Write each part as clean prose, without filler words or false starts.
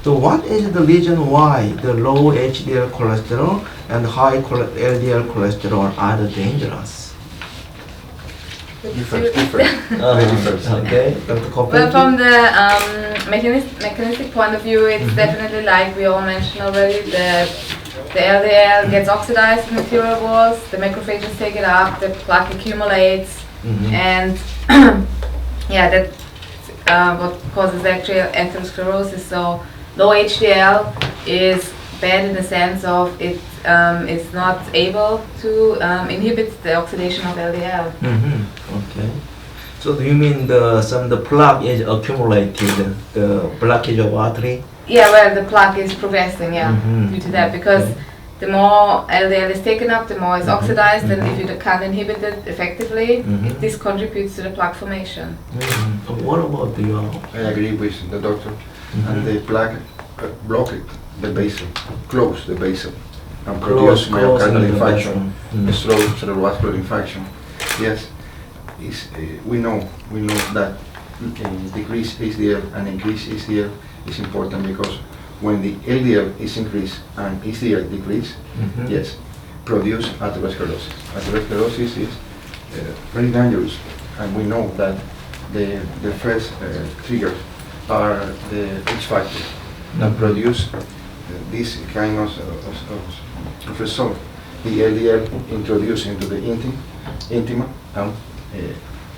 So what is the reason why the low HDL cholesterol and high LDL cholesterol are dangerous? Different. Okay, Dr. Kopecky? Well, from the mechanistic point of view, it's definitely like we all mentioned already, the LDL gets oxidized in the arterial walls, the macrophages take it up, the plaque accumulates, and yeah, that's what causes actually atherosclerosis. So low HDL is bad in the sense of it is not able to inhibit the oxidation of LDL. Okay. So do you mean the plaque is accumulated, the blockage of artery? Yeah, well, the plaque is progressing, due to that, because the more LDL is taken up, the more it's oxidized, and if you can't inhibit it effectively, this contributes to the plaque formation. What about the I agree with the doctor. And the plaque block it, the vessel, close the vessel, and produce myocardial infarction, stroke, cerebrovascular infarction. Yes, we know that decrease HDL and increase HDL is important, because when the LDL is increased and HDL decrease, yes, produce atherosclerosis. Atherosclerosis is very dangerous, and we know that the first triggers are the X factor that produce this kind of result. The LDL introduced into the intima and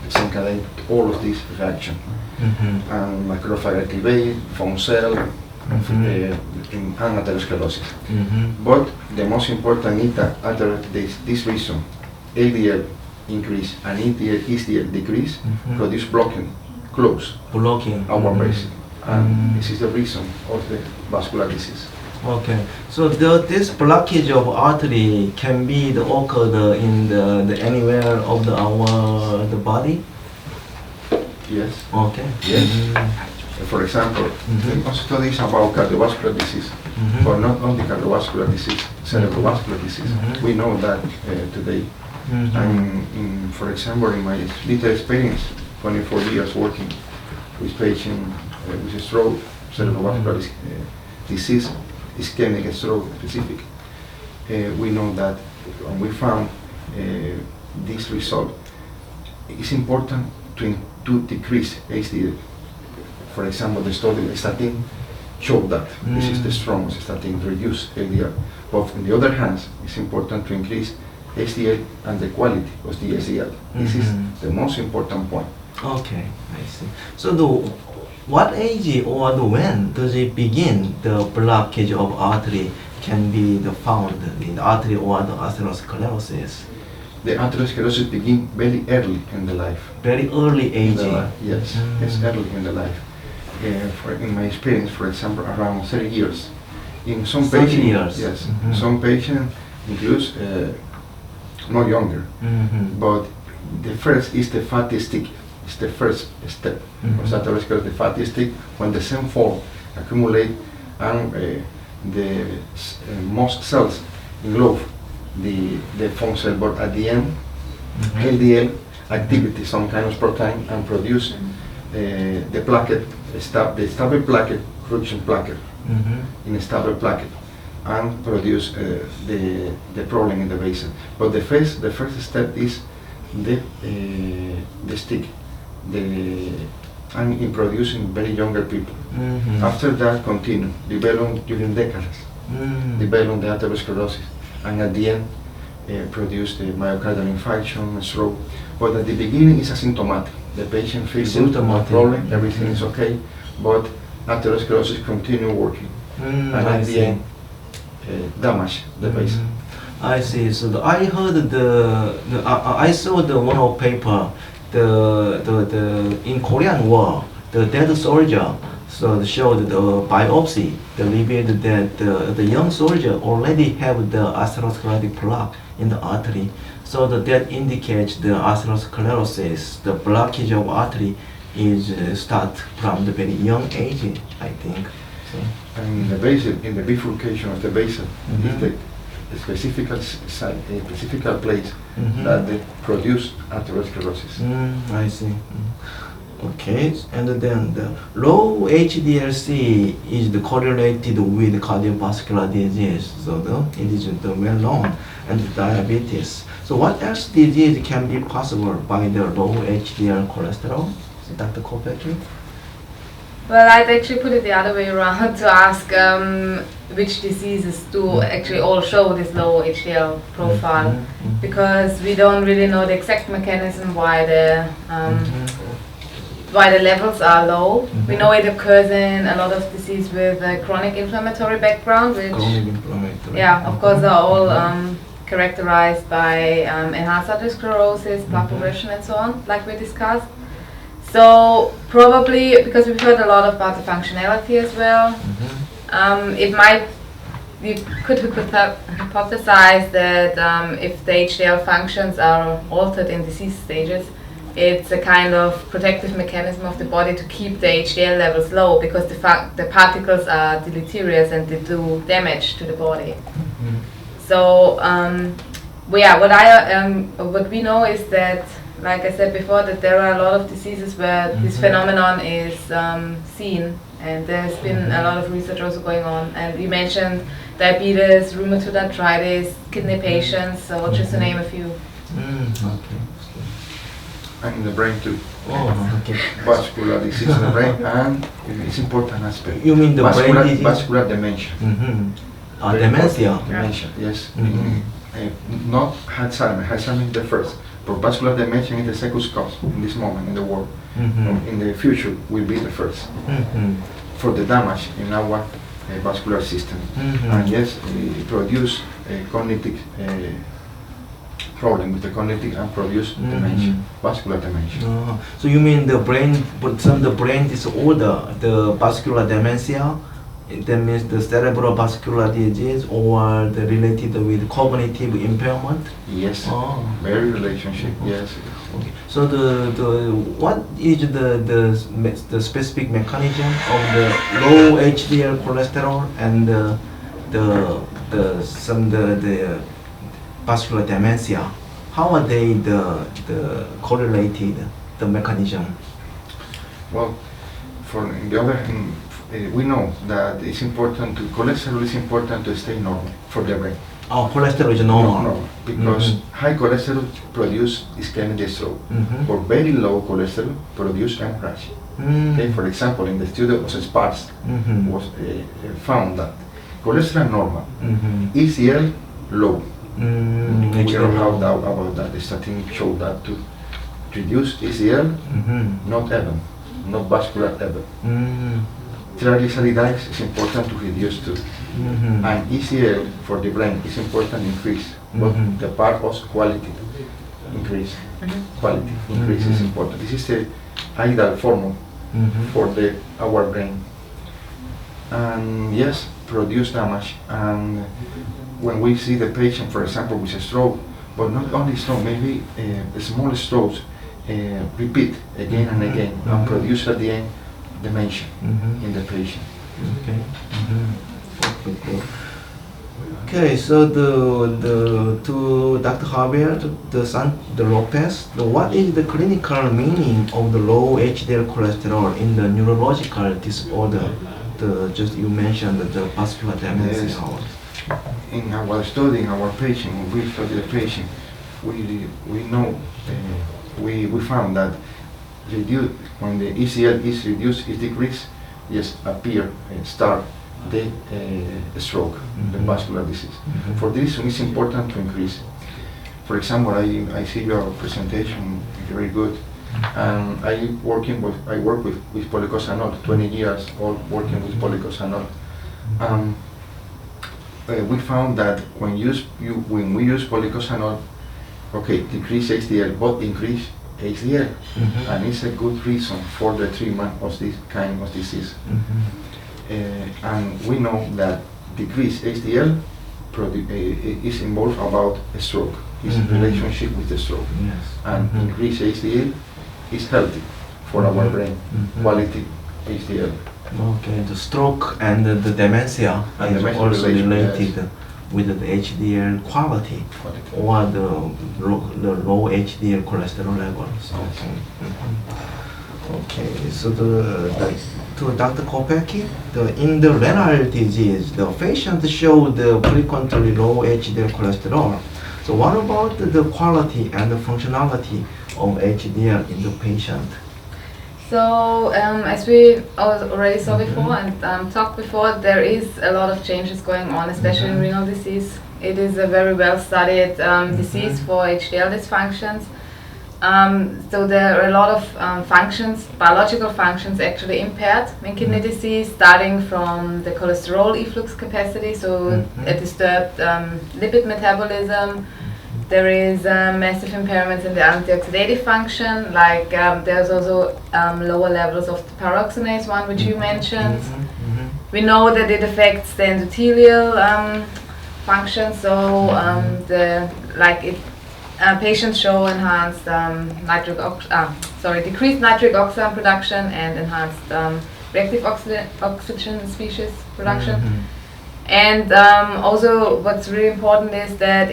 disencadenate all of these reactions. And macrophage activate, foam cell, and atherosclerosis. But the most important is that after this reason, LDL increase and HDL decrease, produce blocking our vessel. And this is the reason of the vascular disease. Okay, so this blockage of artery can be occurred in the anywhere of the body? Yes. Okay. Yes. For example, there are studies about cardiovascular disease, but not only cardiovascular disease, cerebrovascular disease. We know that today. And for example, in my little experience, 24 years working with patients with stroke, cerebrovascular disease, ischemic stroke specific, we know that, and we found this result. It's important to decrease HDL. For example, the study statin showed that this is the strongest statin to reduce LDL. But on the other hand, it's important to increase HDL and the quality of the HDL. This is the most important point. Okay, I see. So what age or when does it begin the blockage of artery can be found in the artery or the atherosclerosis? The atherosclerosis begins very early in the life. Very early age? Yes, it's early in the life. In my experience, for example, around 30 years. In some 30 patients, years. yes, some patients includes more younger. But the first is the fatty stick. It's the first step of atherosclerosis. The fatty stick, when the same form accumulate and the most cells engulf the foam cell, but at the end, LDL activity, some kind of protein, and produce the plaquette, the stable plaquette, crucial plaquette, in a stable plaquette, and produce the problem in the vessel. But the first step is the stick, and in producing very younger people. After that, continue, develop during decades, develop the atherosclerosis, and at the end, produce the myocardial infarction, stroke. But at the beginning, it's asymptomatic. The patient feels good, no problem, everything is okay, but atherosclerosis continue working, and at the end, damage the vessel. I see. So I heard I saw the one of paper, the in Korean War, the dead soldier. So it showed the biopsy, the revealed that the young soldier already have the atherosclerotic plaque in the artery. So that indicates the atherosclerosis, the blockage of artery is start from the very young age, I think. So. And the vessel, in the bifurcation of the vessel, is the specific place that they produce atherosclerosis. I see. Okay. Okay, and then the low HDL-C is correlated with cardiovascular disease, so it is well known, and diabetes. So what else disease can be possible by the low HDL cholesterol? Dr. Kopecky? Well, I'd actually put it the other way around to ask which diseases do actually all show this low HDL profile, because we don't really know the exact mechanism why the levels are low. We know it occurs in a lot of disease with a chronic inflammatory background, which, Chronic inflammatory. yeah, of course, are all characterized by enhanced atherosclerosis, plaque progression, and so on, like we discussed. So probably, because we've heard a lot about the functionality as well, we could hypothesize that if the HDL functions are altered in disease stages, it's a kind of protective mechanism of the body to keep the HDL levels low, because the particles are deleterious and they do damage to the body. So what we know is that, like I said before, that there are a lot of diseases where this phenomenon is seen, and there's been a lot of research also going on. And you mentioned diabetes, rheumatoid arthritis, kidney patients, so just to name a few. Okay. And in the brain too. Oh, okay. Vascular disease in the brain, and it's important aspect. You mean the brain disease? Vascular dementia. Very Dementia. important. Dementia, yes. Not Alzheimer. Alzheimer is the first, but vascular dementia is the second cause in this moment in the world. In the future will be the first for the damage in our vascular system. And yes, it produce a cognitive problem with the cognitive and produce dementia, vascular dementia. So you mean the brain, but some the brain disorder, the vascular dementia, that means the cerebral vascular disease, or the related with cognitive impairment? Yes, very relationship, yes. Okay. So what is the specific mechanism of the low HDL cholesterol and the vascular dementia? How are they the correlated, the mechanism? Well, for the other hand, we know that it's important cholesterol is important to stay normal for the brain. Oh, cholesterol is normal. No, because high cholesterol produce ischemic stroke, or very low cholesterol produce hemorrhage. Okay, for example, in the study of Sparks was found that cholesterol normal, HDL low. We don't have doubt about that. The statistics show that to reduce HDL, not even, not vascular even. Triglycerides is important to reduce too. And HDL for the brain is important increase, but the part of quality increase. Quality increase is important. This is the ideal formula for our brain. And yes, produce damage. And when we see the patient, for example, with a stroke, but not only stroke, maybe small strokes repeat again and again, and produce at the end dementia in the patient. Okay, so to Dr. Javier, the Lopez, what is the clinical meaning of the low HDL cholesterol in the neurological disorder? Just you mentioned the vascular dementia. Yes. In our study, in our patient, when we study the patient, we know we found that when the HDL is reduced, it decreases, yes, start the stroke, the vascular disease. For this reason, it's important to increase. For example, I see your presentation very good, and I work with policosanol, 20 years old working with policosanol. We found that when we use policosanol, okay, decrease HDL, but increase HDL, and it's a good reason for the treatment of this kind of disease. And we know that decrease HDL is involved about a stroke, is in relationship with the stroke. And increase HDL is healthy for our brain, quality HDL. Okay, the stroke and the dementia is also related with the HDL quality or the low HDL cholesterol levels. Okay. Okay, so to Dr. Kopecki, in the renal disease, the patients show the frequently low HDL cholesterol. So what about the quality and the functionality of HDL in the patient? So, as we already saw before and talked before, there is a lot of changes going on, especially in renal disease. It is a very well studied disease for HDL dysfunctions. So there are a lot of functions, biological functions actually impaired in kidney disease, starting from the cholesterol efflux capacity, so a disturbed lipid metabolism. There is massive impairments in the antioxidative function, like there's also lower levels of the pyroxenase 1, which you mentioned. We know that it affects the endothelial function, so patients show enhanced decreased nitric oxide production and enhanced reactive oxygen species production. And also what's really important is that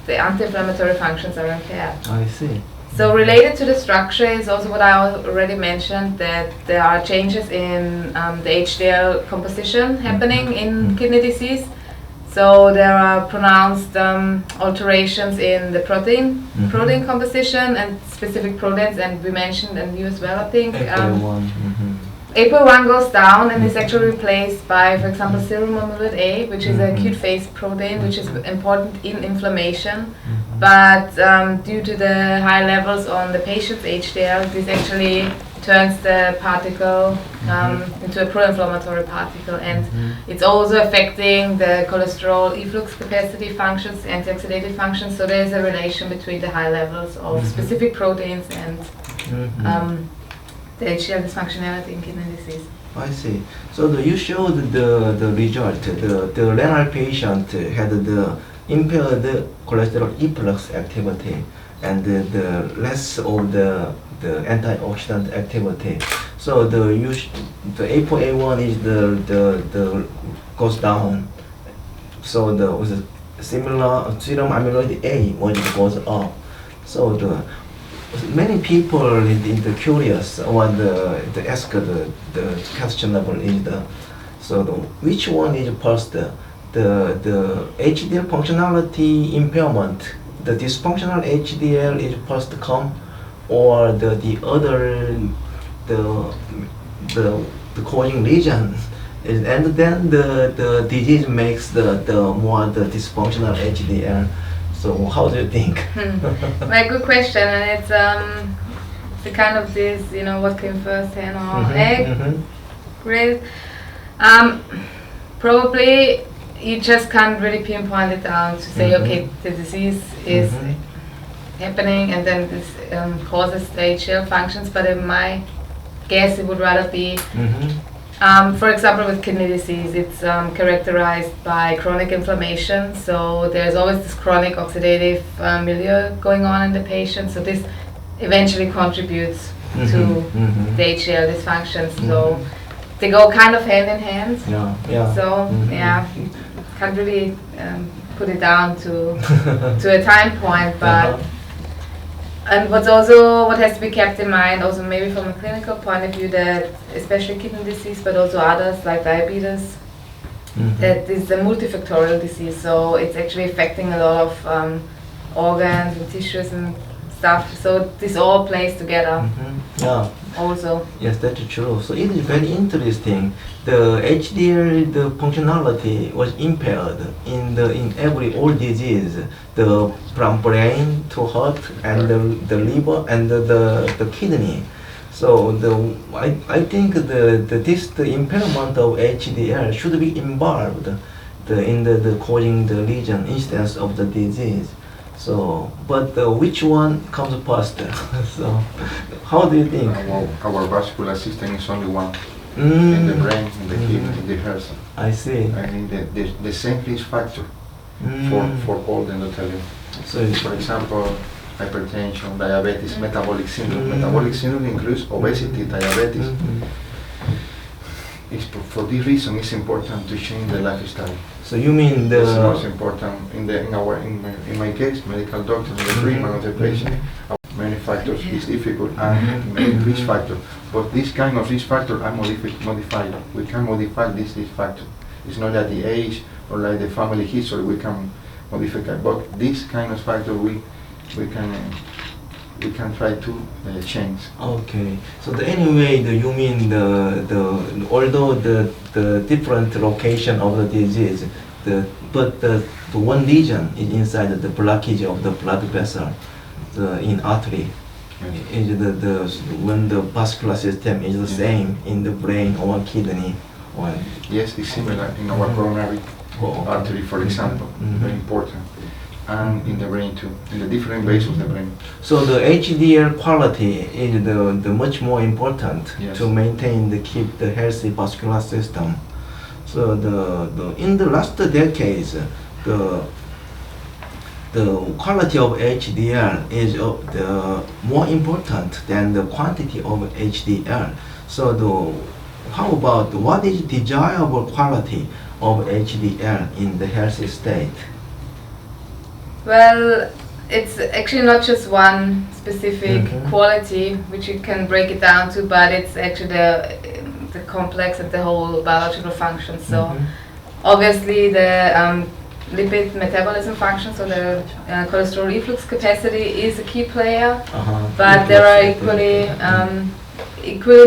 the anti-inflammatory functions are impaired. I see. So related to the structure is also what I already mentioned, that there are changes in the HDL composition happening in kidney disease. So there are pronounced alterations in the protein composition and specific proteins, and we mentioned, and you as well, I think. APOL1 goes down and is actually replaced by, for example, serum amyloid A, which is a acute phase protein, which is important in inflammation. But due to the high levels on the patient's HDL, this actually turns the particle into a pro-inflammatory particle, and it's also affecting the cholesterol efflux capacity functions, antioxidative functions. So there is a relation between the high levels of specific proteins and the HDL dysfunctionality in kidney disease. I see. So you showed the result. The renal patient had the impaired cholesterol efflux activity and the less of the antioxidant activity. So the ApoA1 is the goes down. So the similar serum amyloid A when it goes up. So many people in the curious want to ask the questionable is which one is first, the HDL functionality impairment, the dysfunctional HDL is first to come, or the other the causing lesion is, and then the disease makes the dysfunctional HDL. So how do you think? Very good question, and it's the kind of this, what came first, hen or egg? Great. Probably you just can't really pinpoint it down to say, okay, the disease is happening and then this causes the HDL functions, but in my guess it would rather be for example, with kidney disease, it's characterized by chronic inflammation. So there's always this chronic oxidative milieu going on in the patient. So this eventually contributes to the HDL dysfunctions. So they go kind of hand in hand. So you can't really put it down to a time point, but. And what has to be kept in mind, also maybe from a clinical point of view, that especially kidney disease, but also others like diabetes, that is a multifactorial disease. So it's actually affecting a lot of organs and tissues and stuff. So this all plays together. Also. Yes, that's true. So it is very interesting. The HDL, the functionality was impaired in all disease, from brain to heart and the liver and the kidney. So I think the impairment of HDL should be involved in the causing the lesion instead of the disease. So, but which one comes first? So, how do you think? Our vascular system is only one. In the brain, in the kidney, in the heart. I see. I mean, the same risk factor for all the endothelium. So, for example, hypertension, diabetes, metabolic syndrome. Metabolic syndrome includes obesity, diabetes. For this reason, it's important to change the lifestyle. So you mean It's most important in my case, medical doctor, the treatment of the patient. many factors is difficult and many risk factor. But this kind of risk factor are modified. We can modify this risk factor. It's not at the age or like the family history we can modify, but this kind of factor we can try to change. Okay. So anyway, you mean although the different location of the disease, but the one lesion is inside the blockage of the blood vessel, in artery. Yes. Is when the vascular system is the same in the brain or kidney, or Yes, it's similar in our coronary artery, for example, very important, and in the brain too, in the different bases of the brain. So the HDL quality is the much more important Yes. to maintain keep the healthy vascular system. So in the last decades, the quality of HDL is the more important than the quantity of HDL. So how about what is desirable quality of HDL in the healthy state? Well, it's actually not just one specific Mhm. quality, which you can break it down to, but it's actually the complex of the whole biological function. So Mhm. obviously the lipid metabolism function, so the cholesterol efflux capacity is a key player, but there are equally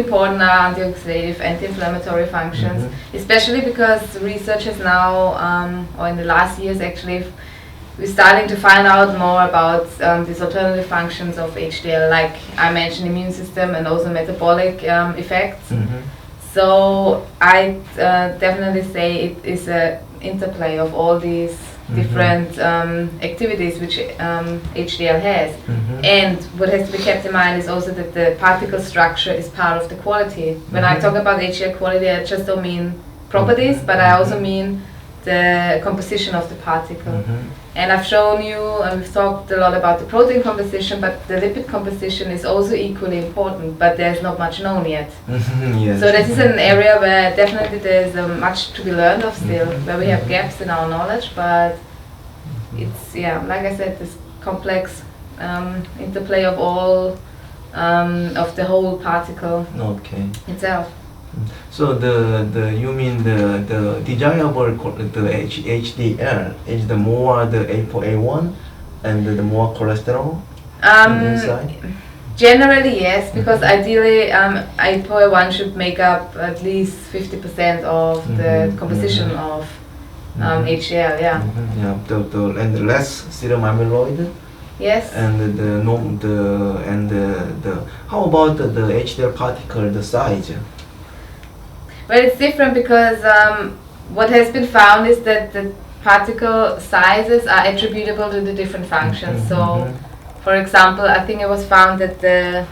important antioxidative, anti-inflammatory functions, especially because researchers now, or in the last years actually, we're starting to find out more about these alternative functions of HDL, like I mentioned, immune system and also metabolic effects. So I definitely say it is an interplay of all these different activities which HDL has. And what has to be kept in mind is also that the particle structure is part of the quality. When I talk about HDL quality, I just don't mean properties, but I also mean the composition of the particle. And I've shown you, and we've talked a lot about the protein composition, but the lipid composition is also equally important, but there's not much known yet. Yes. So this is an area where definitely there's much to be learned of still, where we have gaps in our knowledge, but it's, yeah, like I said, this complex interplay of all, of the whole particle Okay. itself. So you mean the desirable HDL is the more the ApoA1 and the more cholesterol inside? Generally yes, because ideally ApoA1 should make up at least 50% of the composition of HDL, yeah. Yeah, and the less serum amyloid. Yes. And how about the HDL particle, the size? Well, it's different because what has been found is that the particle sizes are attributable to the different functions. So, for example, I think it was found that the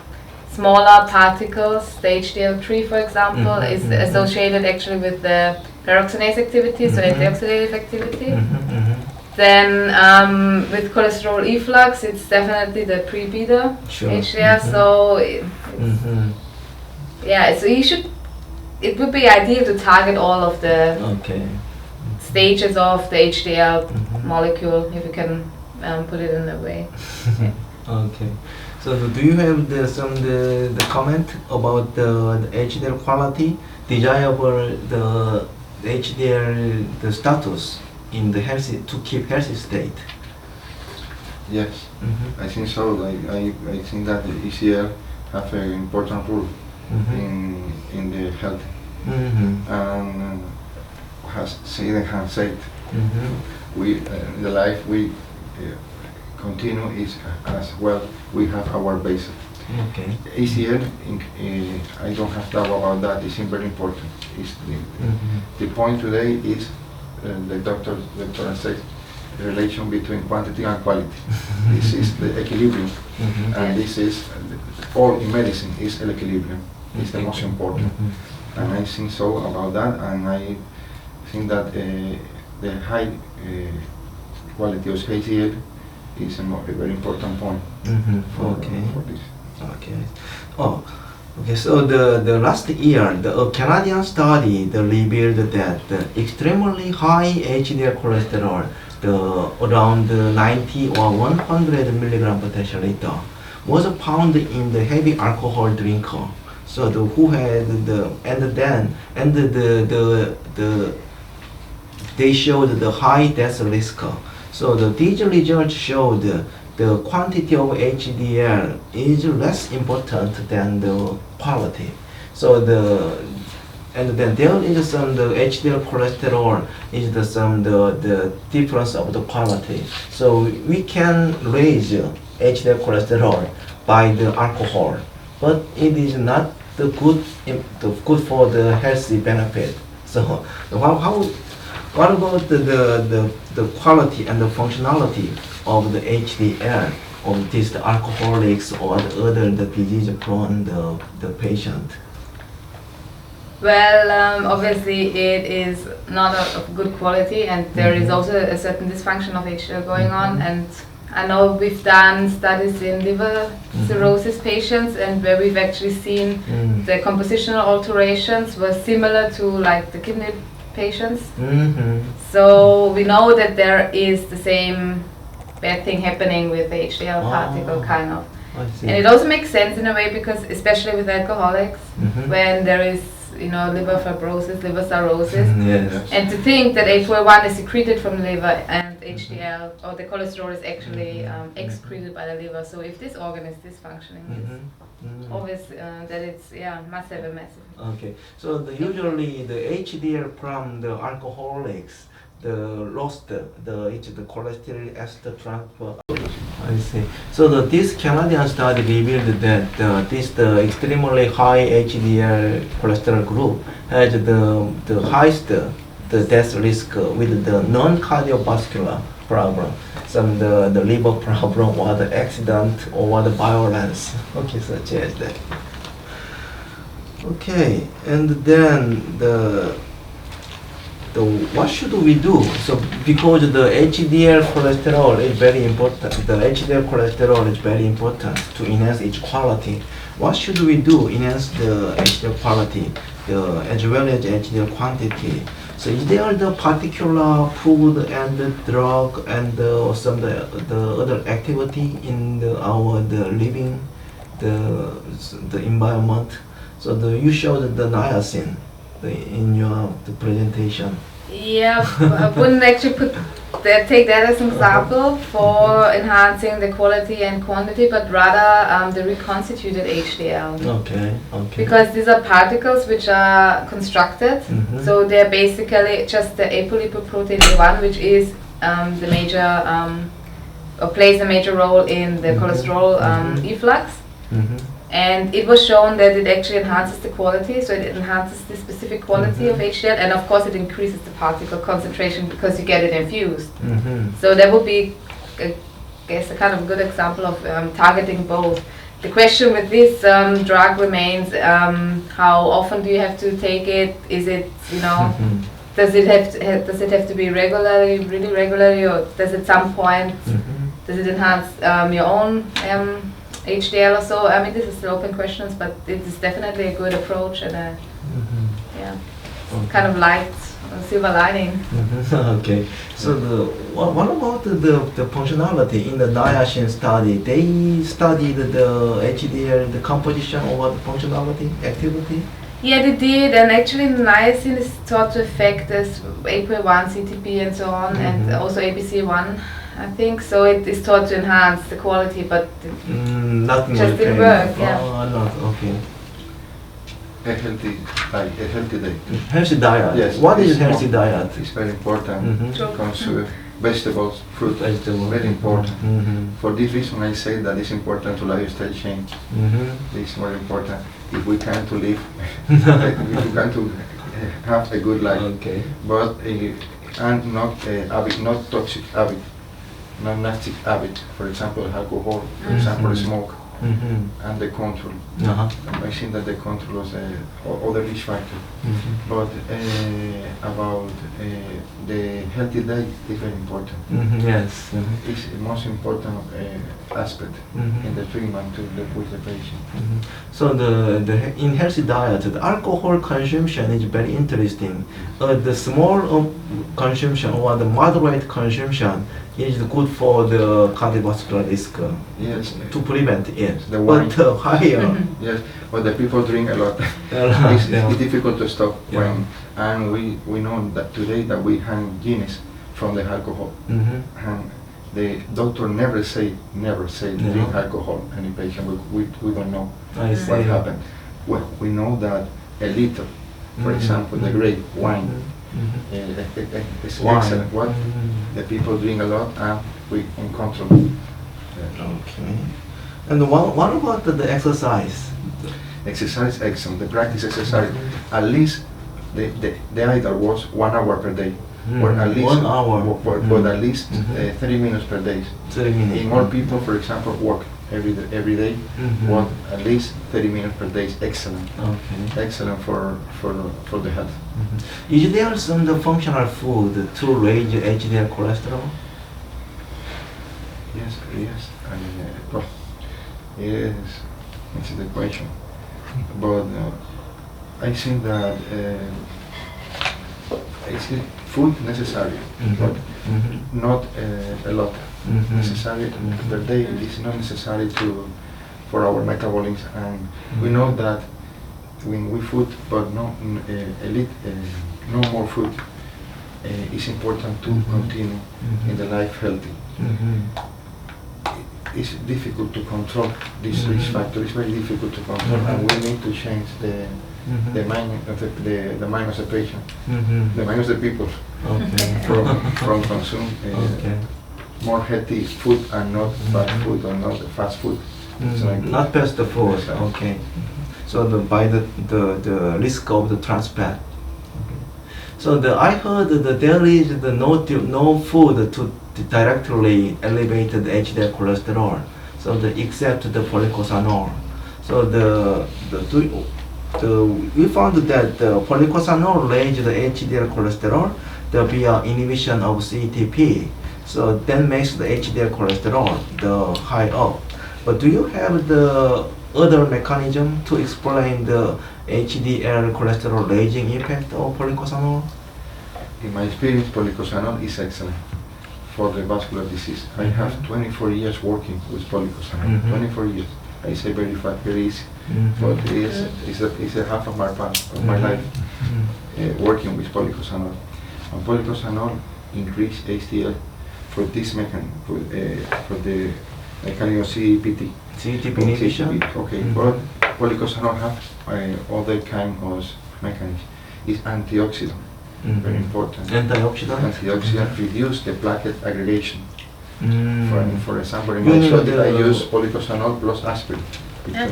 smaller particles, the HDL3 for example, is associated actually with the peroxidase activity, so antioxidative activity. Then with cholesterol efflux, it's definitely the pre-beta HDL. So, yeah, so it would be ideal to target all of the stages of the HDL molecule, if you can put it in that way. Okay. So do you have the comment about the HDL quality, desirable the HDL the status in the healthy to keep healthy state? Yes, I think so. I think that the ECL have an important role in the health. And has said we the life we continue is as well. We have our base. ACL, I don't have doubt about that. It's very important. It's the point today is the doctor said the relation between quantity and quality. This is the equilibrium, and this is all in medicine is an equilibrium. It's the most important. And I think so about that, and I think that the high quality of HDL is a very important point for this. Okay. So the last year, the Canadian study revealed that the extremely high HDL cholesterol, around 90 or 100 milligram per deciliter, was found in the heavy alcohol drinker. So the who had they showed the high death risk. So these results showed the quantity of HDL is less important than the quality. So and then there is some the HDL cholesterol is the difference of the quality. So we can raise HDL cholesterol by the alcohol, but it is not the good for the healthy benefit. So what about the quality and the functionality of the HDL of these alcoholics or the other the disease prone the patient? Well, obviously it is not of good quality, and there is also a certain dysfunction of HDL going on. And I know we've done studies in liver cirrhosis patients, and where we've actually seen the compositional alterations were similar to like the kidney patients. So we know that there is the same bad thing happening with the HDL particle, kind of. I see. And it also makes sense in a way, because especially with alcoholics, when there is liver fibrosis, liver cirrhosis, Yes. and to think that ApoA1 is secreted from the liver and HDL or the cholesterol is actually excreted by the liver. So if this organ is dysfunctioning, it's obvious that it's must have a massive. Okay, so usually the HDL from the alcoholics, the lost the cholesterol ester transfer. I see. So this Canadian study revealed that the extremely high HDL cholesterol group has the highest the death risk with the non-cardiovascular problem, some the liver problem or the accident or the violence. Okay, such as that. Okay, and then what should we do? So because the HDL cholesterol is very important, the HDL cholesterol is very important to enhance its quality. What should we do enhance the HDL quality, as well as HDL quantity? So is there the particular food and the drug and some the other activity in our living, the environment? So you showed the niacin in your presentation. Yeah, I wouldn't actually take that as an example for enhancing the quality and quantity, but rather the reconstituted HDL. Okay. Because these are particles which are constructed, so they're basically just the apolipoprotein A1, which is the major or plays a major role in the cholesterol efflux. And it was shown that it actually enhances the quality, so it enhances the specific quality of HDL, and of course it increases the particle concentration because you get it infused. So that would be, I guess, a kind of good example of targeting both. The question with this drug remains, how often do you have to take it? Is it, does it have to be really regularly, or does at some point, does it enhance your own HDL or so? I mean, this is still open questions, but it is definitely a good approach and a kind of light silver lining. Okay. So what about the functionality in the niacin study? They studied the HDL, the composition over the functionality, activity? Yeah, they did, and actually niacin is thought to affect this ApoA1, CTP and so on, and also ABCA1. I think so. It is thought to enhance the quality, but not just didn't work. Yeah. Oh, not okay. A healthy diet. Healthy diet. Yes. What is healthy diet? It's very important. True. Consume vegetables, fruit. Vegetable. Very important. For this reason, I say that it's important to lifestyle change. It's more important if we can to live, if we can to have a good life. Okay. But and not habit, not toxic habit, not nasty habit. For example, alcohol. For example, smoke. And the control. I think that the control is other risk factor. But about the healthy diet is very important. Yes. It's the most important aspect in the treatment to live with the patient. So in healthy diet, the alcohol consumption is very interesting. The small consumption or the moderate consumption It's good for the cardiovascular risk Yes. to prevent it. The wine. But higher. Yes, but the people drink a lot. Yeah. It's difficult to stop Yeah. wine, and we know that today that we hang Guinness from the alcohol. And the doctor never say Yeah. drink alcohol any patient. We don't know I see. what happened. Well, we know that a liter, for Mhm. example, the grape wine, Mhm. is Wine. excellent. What Mhm. the people drink a lot, and we in control. Okay. And what about the exercise? Exercise excellent. The practice exercise Mhm. at least the ideal was 1 hour per day, or at least 1 hour. but at least Mhm. 30 minutes per day. 30 minutes. In all people, for example, walk every day, Mhm. walk at least 30 minutes per day is excellent. Okay. Excellent for the health. Mhm. Is there some the functional food to raise HDL cholesterol? Yes, well, yes, it's the question. But I think that it's food necessary, but not a lot Mhm. necessary Mhm. per day. It is not necessary for our metabolism, and we know that when we food, but no more food, it's important to Mhm. continue Mhm. in the life healthy. Mhm. It's difficult to control this Mhm. risk factor. It's very difficult to control, Mhm. and we need to change Mhm. the mind of the mind of the patient, Mhm. the mind of the people Okay. from consume Okay. more healthy food and not bad Mhm. food or not fast food. So like- Not past the food. Yes, Okay. So by the risk of the transplant. Okay. So I heard that there is no food to directly elevate the HDL cholesterol. So except the policosanol. So we found that the policosanol raises the HDL cholesterol via inhibition of CETP. So that makes the HDL cholesterol the high up. But do you have the other mechanism to explain the HDL cholesterol raising impact of policosanol? In my experience, policosanol is excellent for the vascular disease. I have 24 years working with policosanol. Mhm. 24 years. I say very fast, very easy, but it's a half of my life working with policosanol. And policosanol increase HDL for this mechanism, for the mechanism of CEPT. CETP inhibition? Okay, Mhm. but policosanol have other kind of mechanism. It's antioxidant, very important. Antioxidant? Antioxidant reduce the platelet aggregation. Mm. For example, in You my mean study, I the- use policosanol plus aspirin. Yeah.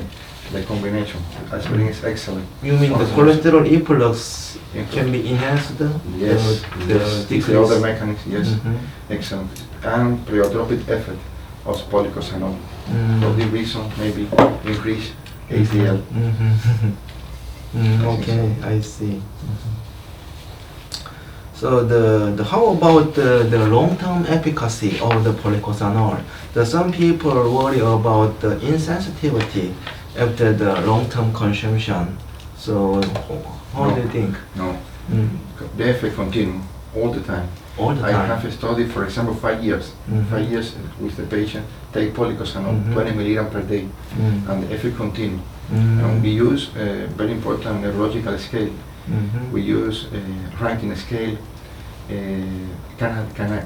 The combination. Aspirin is excellent. You mean the Also- cholesterol efflux Efflux. can be enhanced? Yes, yes. It's the other mechanism, yes. Mhm. Excellent. And pleiotropic effect of policosanol. Mm. For this reason, maybe increase HDL. Okay, I see. So how about the long-term efficacy of the policosanol? Some people worry about the insensitivity after the long-term consumption. So how do you think? No, Mm. the effect continue all the time. All the I time. have studied, for example, 5 years. Mhm. 5 years with the patient, take policosanol, Mhm. 20 milligram per day, Mm. and the effect continue. Mm. And we use a very important neurological scale. Mhm. We use a ranking scale,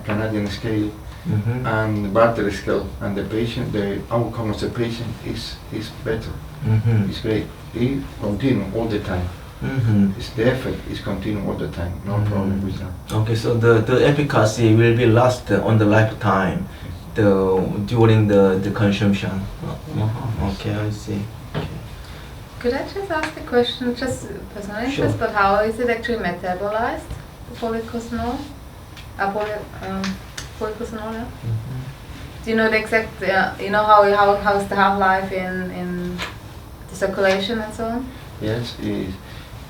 Canadian scale, Mhm. and Bartter scale, and the outcome of the patient is better. Mhm. It's great. It continue all the time. Mhm. The effect is continue all the time. No Mhm. problem with that. Okay, so the efficacy will be last on the lifetime during the consumption. Okay, I see. Could I just ask a question, just personal interest, Sure. but how is it actually metabolized, the policosanol? Policosanol, yeah? Do you know the exact, you know how's the half-life in the circulation and so on? Yes,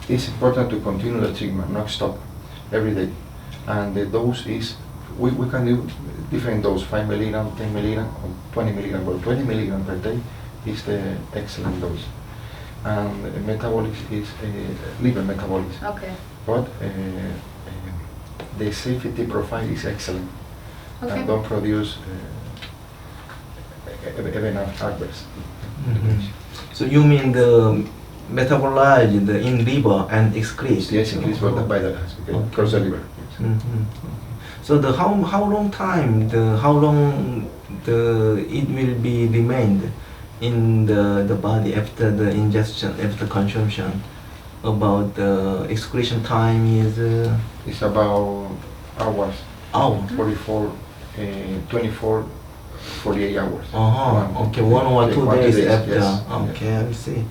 it's important to continue the treatment, not stop every day. And the dose is, we can do different dose, 5 milligram, 10 milligram, or 20 milligram, but 20 milligram per day is the excellent dose. And metabolism is liver metabolism. Okay. But the safety profile is excellent. Okay. and don't produce even adverse. Mhm. So you mean the metabolized in liver and excrete? Yes, increased by the Okay. cross the liver. Yes. Mhm. So the how long time it will be remained in the body after the ingestion, after consumption? About the excretion time is It's about hours, hour. 44, 24, 48 hours. Okay, 1 or 2 1 2 days after. Yes. Okay, I see.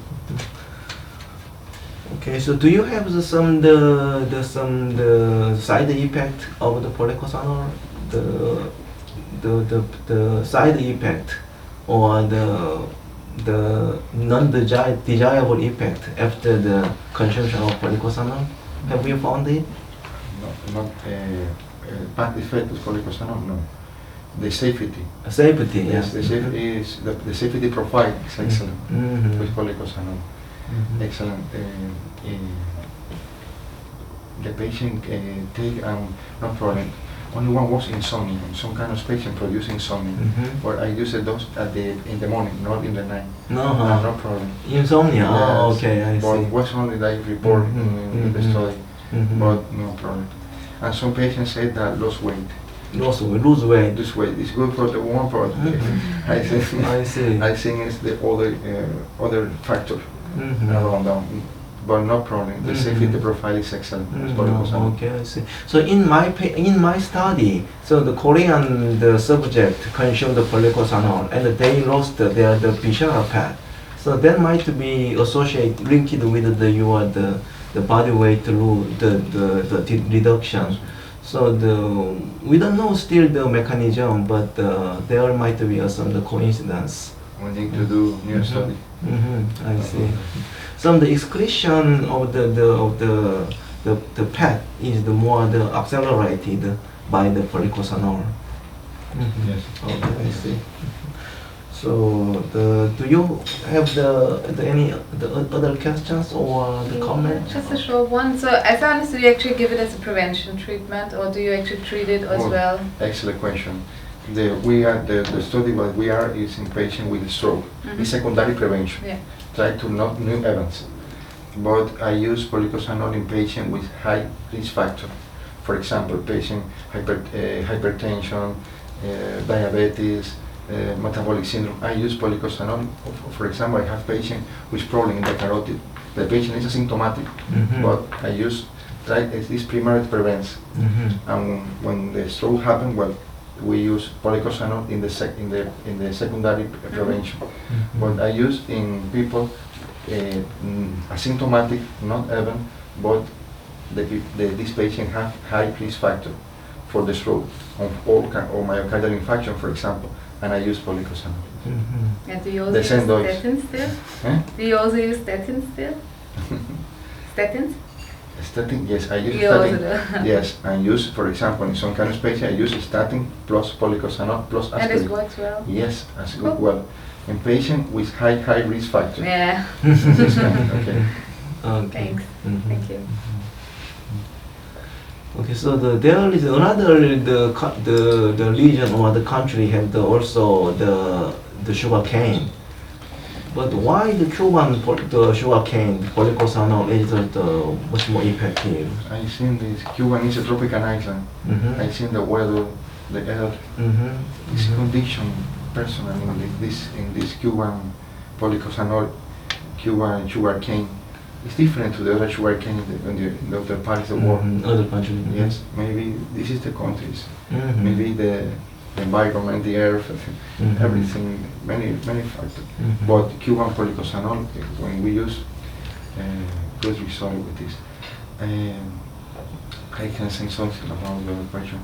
Okay, so do you have some side effect of the policosanol? The side effect or the non-desirable effect after the consumption of policosanol? Have you found it? Not bad effect of policosanol, no. The safety. Safety, Yes, the safety is the safety profile is excellent Mhm. with policosanol. Mhm. Excellent. The patient take no problem. Only one was insomnia. Some kind of patient produce insomnia. Mhm. But I use a dose in the morning, not in the night. No, No problem. insomnia. Oh, Yes, okay, I but see. was only like report in the Mhm. study, Mhm. but no problem. And some patients say that lose weight. Lose weight. Lose weight is good for the woman, but Mhm. I think I see. I think it's the other factor Mhm. around them. But no problem. The Mhm. safety profile is excellent. It's Mhm. policosanol. Okay, I see. So in my study, so the Korean subject consumed the policosanol and they lost the Bishara pad. So that might be associated linked with the body weight reduction. So we don't know still the mechanism, but there might be some the coincidence. We need to do new Mhm. study. I see. So the excretion of the pet is the more accelerated by the policosanol. Yes. Okay, I see. So do you have any other questions or the comments? Just a short one. So as I understood, you actually give it as a prevention treatment, or do you actually treat it as well? Excellent question. The study what we are is in patient with stroke. Mhm. It's secondary prevention. Yeah. Try to not new events. But I use policosanol in patient with high risk factor. For example, patient hypertension, diabetes, metabolic syndrome. I use policosanol. For example, I have patient with problem in the carotid. The patient is asymptomatic, Mhm. but I use this primarily prevents. Mhm. And when the stroke happens, well, we use policosanol in the secondary prevention. Mhm. But I use in people asymptomatic, not even, but this patient have high risk factor for the stroke or myocardial infarction, for example, and I use policosanol. Mhm. And do you also The use same dose. statins still? Eh? Do you also use statins still? Statins? Statin, yes, I use You also statin. do. Yes, I use, for example, in some kind of patient, I use statin plus policosanol plus And it aspirin. works well? Yes, as Cool. good. Well, in patient with high risk factor. Yeah. This kind, okay. Okay. Thanks. Mhm. Thank you. Okay, so there is another the region or the country have also the sugar cane. But why the Cuban the sugar cane policosanol is much more effective? I think this Cuban is a tropical island. Mhm. I think the weather, the air, Mhm. this Mhm. condition personally in this Cuban policosanol, Cuban sugar cane, it's different to the other sugar cane in the other parts of the world. Mhm. Other countries. Mhm. Yes, maybe this is the countries, Mhm. maybe the environment, the earth, Mhm. everything, many factors. Mhm. But Cuban policosanol, when we use good result with this. I can say something about the other question.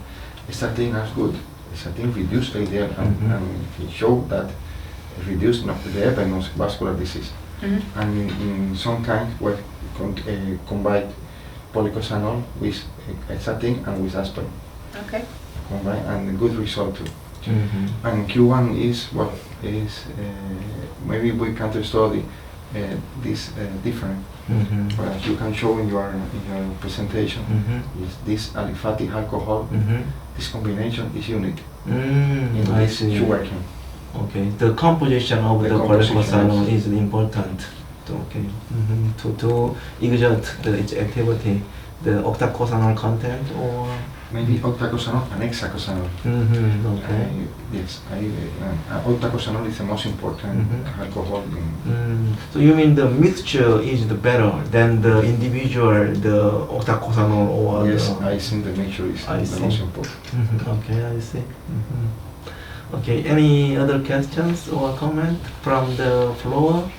Statin is good. Statin reduce LDL and it showed that it reduced the epilepsy vascular disease. Mhm. And in some kind, we combine policosanol with statin and with aspirin. Okay. Combine and good result too. Mhm. And Q1 is maybe we can study this different. Mhm. As you can show in your presentation, Mhm. is this aliphatic alcohol. Mhm. This combination is unique. in I this see. sugarcane. Okay, the composition of The the composition polycosanol is important. Okay, to exert its activity, the octacosanol content or. Maybe octacosanol and hexacosanol. Okay. Yes, octacosanol is the most important alcohol in. So you mean the mixture is the better than the individual, the octacosanol or Yes, the. I think the mixture is I the see. most important. Okay, I see. Okay, any other questions or comment from the floor?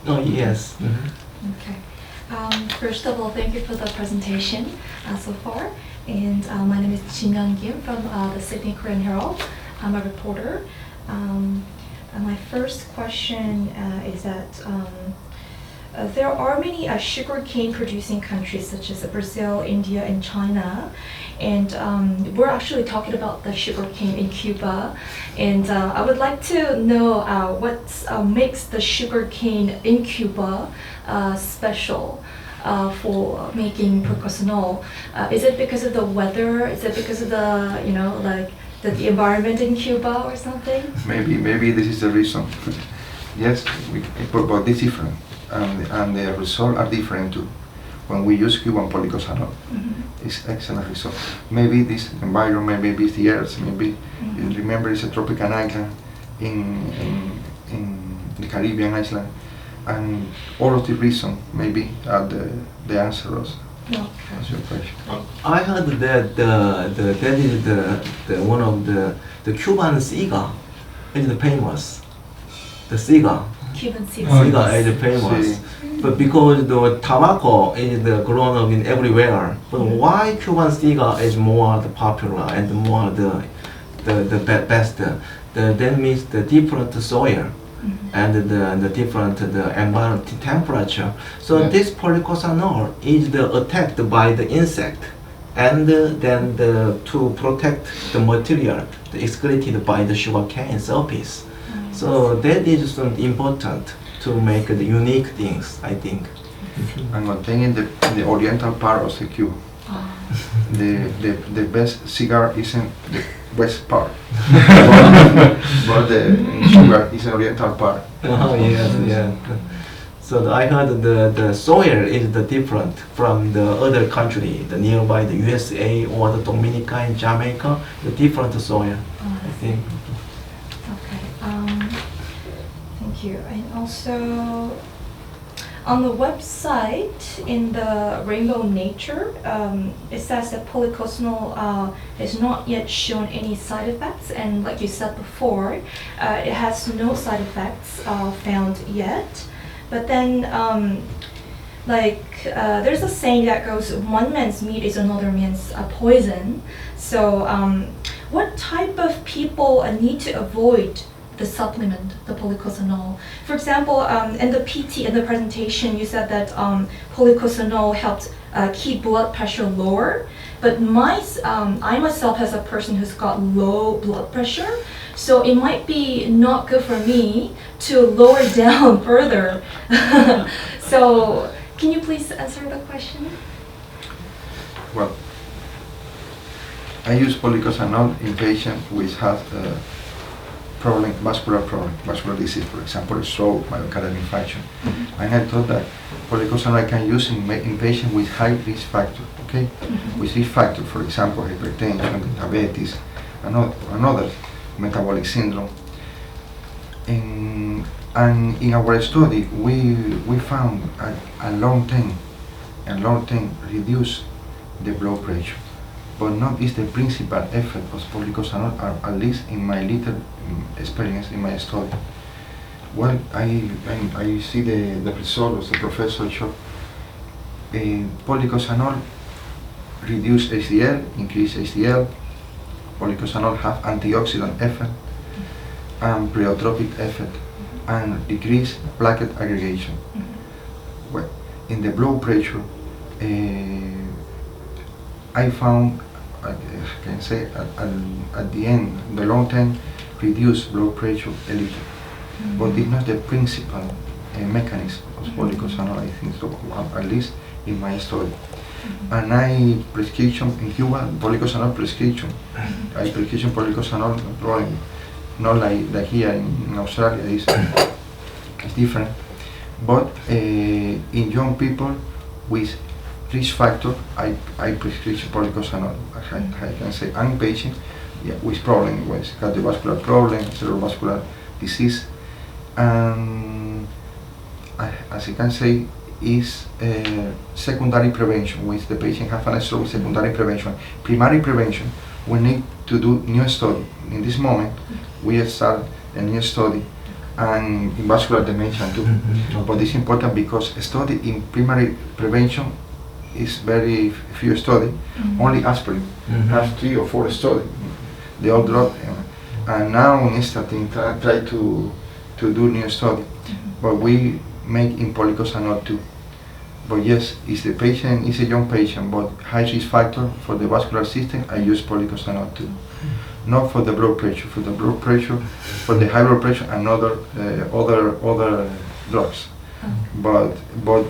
Oh, yes. Okay. First of all, thank you for the presentation so far. And my name is Jin Young Kim from the Sydney Korean Herald. I'm a reporter. My first question is that there are many sugarcane producing countries such as Brazil, India, and China. And we're actually talking about the sugarcane in Cuba. And I would like to know what makes the sugarcane in Cuba special for making Procosanol. Is it because of the weather? Is it because of the, like the environment in Cuba or something? Maybe this is the reason. Yes, but it's different. And the results are different too. When we use Cuban polycosanol, it's excellent result. Maybe this environment, maybe it's the earth, maybe remember it's a tropical island in the Caribbean island, and all of the reasons maybe are the answers. That's your question. I heard that that is the one of the Cuban cigar is the famous. The cigar. Cuban Cigar is famous. But because the tobacco is grown up in everywhere, but why Cuban cigar is more popular and more the best? That means the different soil and the different environment temperature. So this polycosanol is attacked by the insect, and then to protect the material excreted by the sugarcane surface. So that is something important to make the unique things, I think. And one thing in the oriental part of the Cuba, the best cigar is in the west part, but the sugar is in the oriental part. Oh yes, yeah. So I heard the soil is different from the other country, the nearby the USA or the Dominica and Jamaica, the different soil, I think. Thank you. And also, on the website, in the Rainbow Nature, it says that polycosanol has not yet shown any side effects, and like you said before, it has no side effects found yet. But then, there's a saying that goes, one man's meat is another man's poison. So, what type of people need to avoid the supplement, the polycosanol? For example, in the PT, in the presentation, you said that polycosanol helped keep blood pressure lower. But I myself, as a person who's got low blood pressure, so it might be not good for me to lower down further. So, can you please answer the question? Well, I use polycosanol in patients which have vascular disease, for example, stroke, myocardial infarction. And I thought that polycosanol I can use in patients with high risk factor, okay? With risk factor, for example, hypertension, diabetes, and others, metabolic syndrome. And in our study, we found a long term reduce the blood pressure, but not is the principal effect of polycosanol, at least in my little experience in my study. Well, I see the results the professor showed. Polycosanol reduce HDL, increase HDL. Polycosanol have antioxidant effect and pleiotropic effect and decrease plaque aggregation. Well, in the blood pressure, I found, I can say at the end, the long term, reduce blood pressure a little, but it's not the principal mechanism of policosanol, I think so, at least in my study. And I prescription in Cuba, policosanol prescription. I prescription policosanol, no problem. Not like here in Australia, it's different. But in young people with risk factor, I prescribe policosanol. I can say I'm patient with problem, with cardiovascular problem, cerebrovascular disease, and as I can say, is secondary prevention. With the patient have an stroke, secondary prevention. Primary prevention, we need to do new study. In this moment, we start a new study and in vascular dementia too. But it's important because study in primary prevention is very few study. Only aspirin has 3 or 4 study. The old drug, and now in statin try to do new study. But we make in policosanol too. But yes, if the patient is a young patient but high risk factor for the vascular system, I use policosanol too. Not for the blood pressure. For the blood pressure, for the high blood pressure, and other drugs. But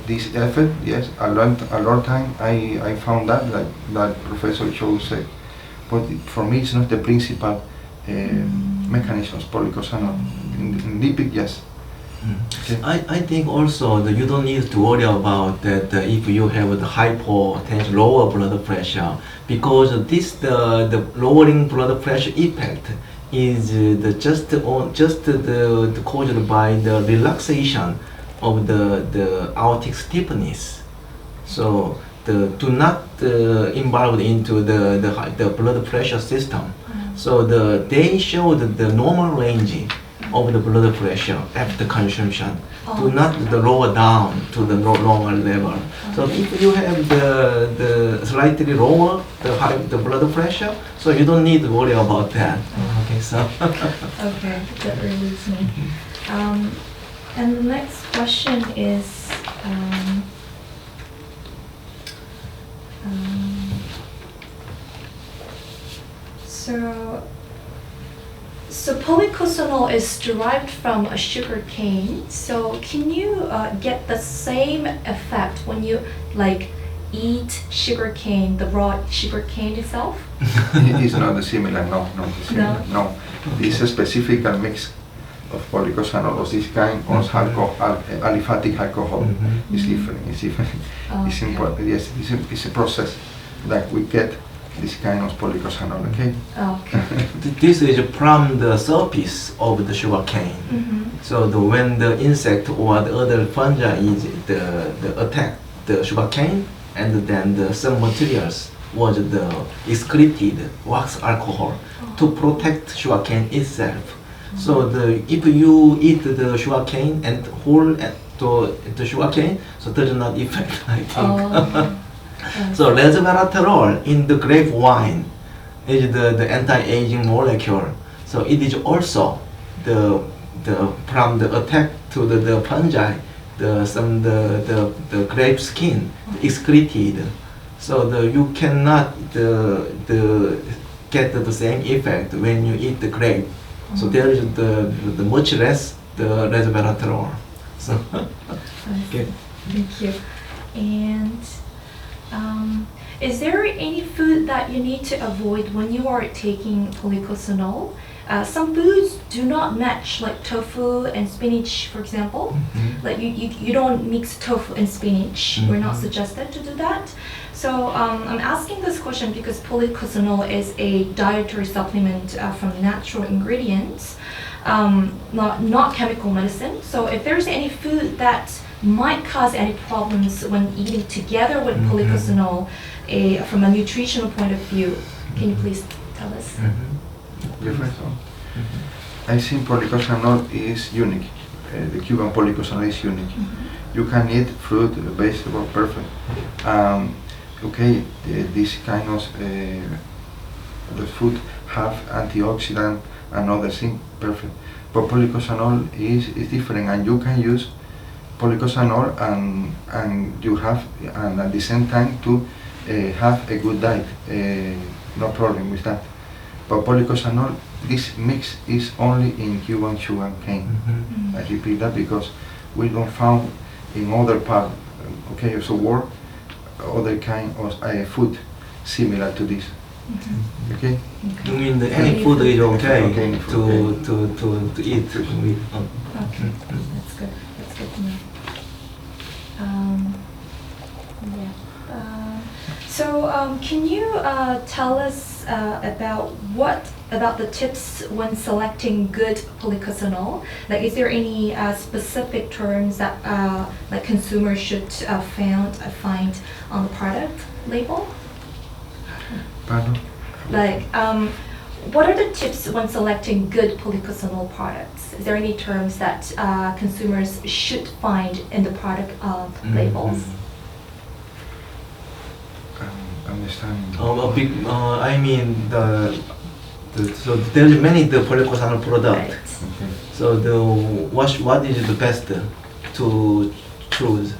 this effect, yes, a long time I found that Professor Cho said. But for me, it's not the principal mechanism of policosanol. In lipid, yes. Okay. I think also that you don't need to worry about that if you have the hypotension, lower blood pressure, because the lowering blood pressure effect is just caused by the relaxation of the aortic stiffness. So do not involve into the blood pressure system. So they showed the normal range of the blood pressure after consumption. Do not lower down to the lower level. So if you have the slightly lower the blood pressure, so you don't need to worry about that. Okay, so. Okay, that relieves me. And the next question is, so policosanol is derived from a sugar cane. So can you get the same effect when you eat sugar cane, the raw sugar cane itself? It's not similar. No. This is a specific mix of policosanol of this kind of aliphatic alcohol. It's different. It's important. Yes, it's a process that we get this kind of policosanol. Okay. Okay. This is from the surface of the sugar cane. So when the insect or the other fungi is the attack the sugar cane, and then some materials was the excreted wax alcohol to protect sugar cane itself. So if you eat the sugar cane and hold the sugar cane, so does not affect, I think. So resveratrol in the grape wine is the anti-aging molecule. So it is also from the attack to the fungi, the grape skin excreted. So you cannot get the same effect when you eat the grape. So there is the much less the resveratrol. So okay. Thank you. And is there any food that you need to avoid when you are taking policosanol? Some foods do not match, like tofu and spinach, for example. Like you don't mix tofu and spinach. We're not suggested to do that. So I'm asking this question because policosanol is a dietary supplement from natural ingredients, not chemical medicine. So if there's any food that might cause any problems when eating together with policosanol from a nutritional point of view, can you please tell us? I think policosanol is unique. The Cuban policosanol is unique. You can eat fruit, vegetable, perfect. This kind of the food have antioxidant and other things, perfect. But policosanol is different, and you can use policosanol and you have, and at the same time to have a good diet. No problem with that. But policosanol, this mix is only in Cuban sugar cane. I repeat that because we don't found in other part, okay, of the world, other kind of food similar to this. Okay? You mean that any food is okay, Okay, any food, to eat with? Okay, that's good. That's good to know. Yeah. So, can you tell us about the tips when selecting good polycosanol? Like, is there any specific terms that like consumers should find on the product label? Pardon? Like, what are the tips when selecting good polycosanol products? Is there any terms that consumers should find in the product labels? Understand. I mean so there are many the polycosanol product. Right. Okay. So what is the best to choose?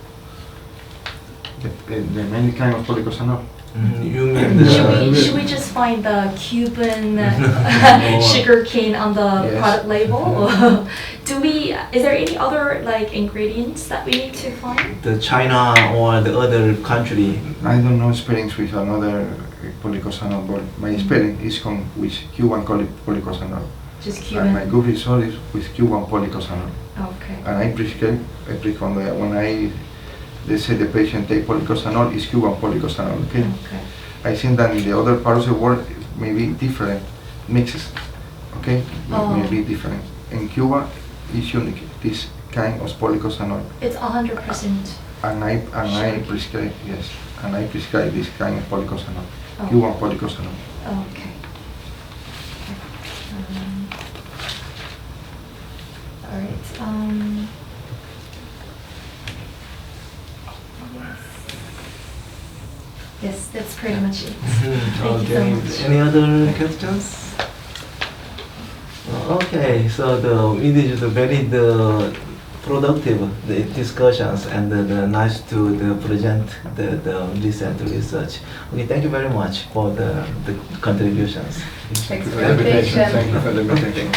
The many kind of polycosanol. You mean Should we just find the Cuban Or- sugar cane on the Yes. product label? Or is there any other like ingredients that we need to find? the China or the other country? I don't know experience with another polycosanol, but my experience is with Cuban polycosanol. Just And my Cuban? good result is with Cuban polycosanol. Okay. And I prescribe when they say the patient take polycosanol, is Cuban polycosanol, okay? Okay. I think that in the other parts of the world, maybe different mixes, okay? Oh. Maybe different. In Cuba, it's unique, this kind of polycosanol. It's 100%. And I Sure. prescribe, yes, and I prescribe this kind of polycosanol, Oh. Cuban polycosanol. Okay. All right. Yes, that's pretty much it. Thank you so Okay. much. Any other questions? Okay, so it is very productive discussions and nice to present the recent research. Okay, thank you very much for the contributions. Thanks for For the the invitation. invitation. Thank you for the invitation.